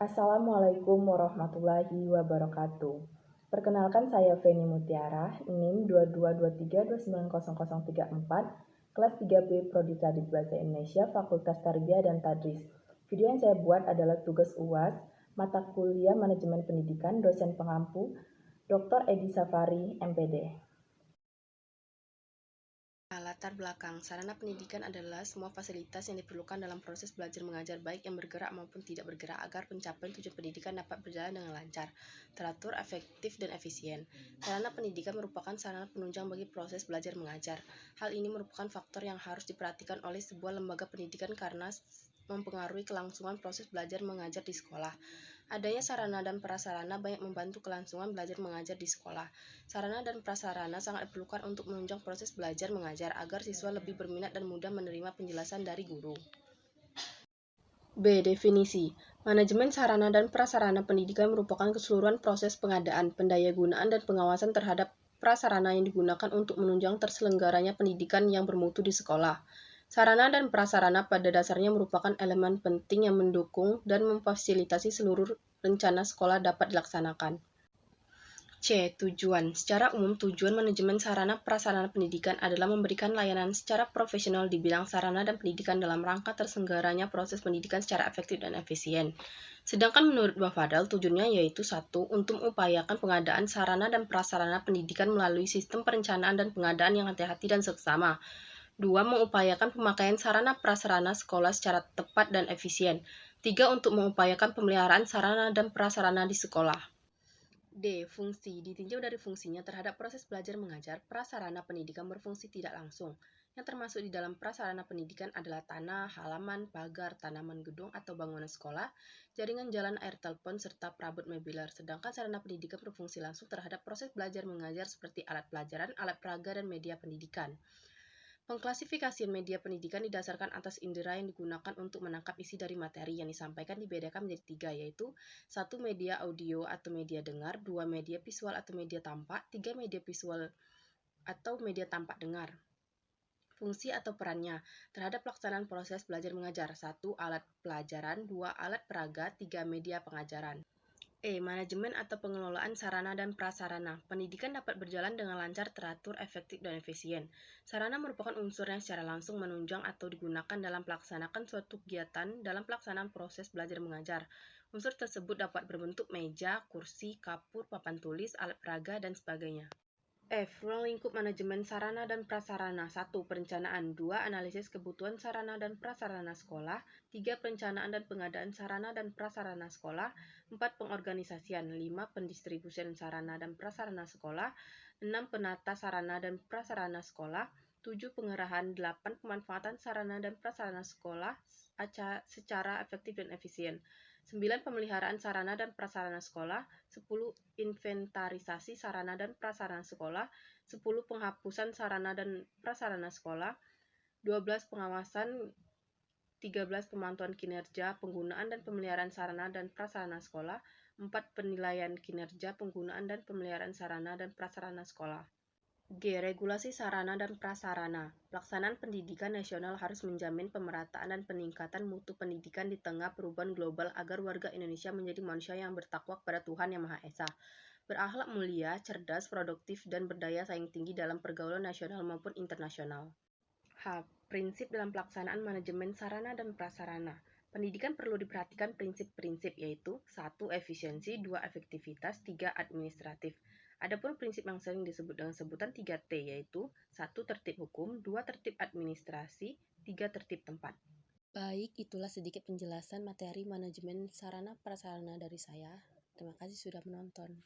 Assalamualaikum warahmatullahi wabarakatuh. Perkenalkan saya Feni Mutiara, NIM 2223290034, kelas 3B Prodi Tadris Bahasa Indonesia, Fakultas Tarbiyah dan Tadris. Video yang saya buat adalah tugas UAS, mata kuliah Manajemen Pendidikan, dosen pengampu, Dr. Edi Safari, MPD. Latar belakang, sarana pendidikan adalah semua fasilitas yang diperlukan dalam proses belajar mengajar baik yang bergerak maupun tidak bergerak agar pencapaian tujuan pendidikan dapat berjalan dengan lancar, teratur, efektif, dan efisien. Sarana pendidikan merupakan sarana penunjang bagi proses belajar mengajar. Hal ini merupakan faktor yang harus diperhatikan oleh sebuah lembaga pendidikan karena mempengaruhi kelangsungan proses belajar mengajar di sekolah. Adanya sarana dan prasarana banyak membantu kelangsungan belajar mengajar di sekolah. Sarana dan prasarana sangat diperlukan untuk menunjang proses belajar mengajar agar siswa lebih berminat dan mudah menerima penjelasan dari guru. B. Definisi. Manajemen sarana dan prasarana pendidikan merupakan keseluruhan proses pengadaan, pendayagunaan, dan pengawasan terhadap prasarana yang digunakan untuk menunjang terselenggaranya pendidikan yang bermutu di sekolah. Sarana dan prasarana pada dasarnya merupakan elemen penting yang mendukung dan memfasilitasi seluruh rencana sekolah dapat dilaksanakan. C. Tujuan. Secara umum, tujuan manajemen sarana prasarana pendidikan adalah memberikan layanan secara profesional di bidang sarana dan pendidikan dalam rangka terselenggaranya proses pendidikan secara efektif dan efisien. Sedangkan menurut Bafadal, tujuannya yaitu 1. Untuk mengupayakan pengadaan sarana dan prasarana pendidikan melalui sistem perencanaan dan pengadaan yang hati-hati dan seksama. 2. Mengupayakan pemakaian sarana prasarana sekolah secara tepat dan efisien. 3. Untuk mengupayakan pemeliharaan sarana dan prasarana di sekolah. D. Fungsi. Ditinjau dari fungsinya terhadap proses belajar mengajar, prasarana pendidikan berfungsi tidak langsung. Yang termasuk di dalam prasarana pendidikan adalah tanah, halaman, pagar, tanaman gedung atau bangunan sekolah, jaringan jalan, air telepon, serta perabot mobiler. Sedangkan sarana pendidikan berfungsi langsung terhadap proses belajar mengajar seperti alat pelajaran, alat peraga, dan media pendidikan. Pengklasifikasian media pendidikan didasarkan atas indera yang digunakan untuk menangkap isi dari materi yang disampaikan dibedakan menjadi 3, yaitu 1. Media audio atau media dengar, 2. Media visual atau media tampak, 3. Media visual atau media tampak dengar. Fungsi atau perannya terhadap pelaksanaan proses belajar mengajar. 1. Alat pelajaran, 2. Alat peraga, 3. Media pengajaran. Manajemen atau pengelolaan sarana dan prasarana. Pendidikan dapat berjalan dengan lancar, teratur, efektif, dan efisien. Sarana merupakan unsur yang secara langsung menunjang atau digunakan dalam melaksanakan suatu kegiatan dalam pelaksanaan proses belajar mengajar. Unsur tersebut dapat berbentuk meja, kursi, kapur, papan tulis, alat peraga, dan sebagainya. Ruang lingkup manajemen sarana dan prasarana. 1. Perencanaan. 2. Analisis kebutuhan sarana dan prasarana sekolah. 3. Perencanaan dan pengadaan sarana dan prasarana sekolah. 4. Pengorganisasian. 5. Pendistribusian sarana dan prasarana sekolah. 6. Penata sarana dan prasarana sekolah. 7. Pengerahan. 8. Pemanfaatan sarana dan prasarana sekolah secara efektif dan efisien. 9. Pemeliharaan sarana dan prasarana sekolah. 10. Inventarisasi sarana dan prasarana sekolah. 10. Penghapusan sarana dan prasarana sekolah. 12. Pengawasan. 13. Pemantauan kinerja, penggunaan dan pemeliharaan sarana dan prasarana sekolah. 4. Penilaian kinerja, penggunaan dan pemeliharaan sarana dan prasarana sekolah. G. Regulasi sarana dan prasarana. Pelaksanaan pendidikan nasional harus menjamin pemerataan dan peningkatan mutu pendidikan di tengah perubahan global agar warga Indonesia menjadi manusia yang bertakwa kepada Tuhan Yang Maha Esa, berakhlak mulia, cerdas, produktif, dan berdaya saing tinggi dalam pergaulan nasional maupun internasional. H. Prinsip dalam pelaksanaan manajemen sarana dan prasarana. Pendidikan perlu diperhatikan prinsip-prinsip yaitu 1. Efisiensi, 2. Efektivitas, 3. Administratif. Adapun prinsip yang sering disebut dengan sebutan 3T yaitu 1. Tertib hukum, 2. Tertib administrasi, 3. Tertib tempat. Baik, itulah sedikit penjelasan materi manajemen sarana prasarana dari saya. Terima kasih sudah menonton.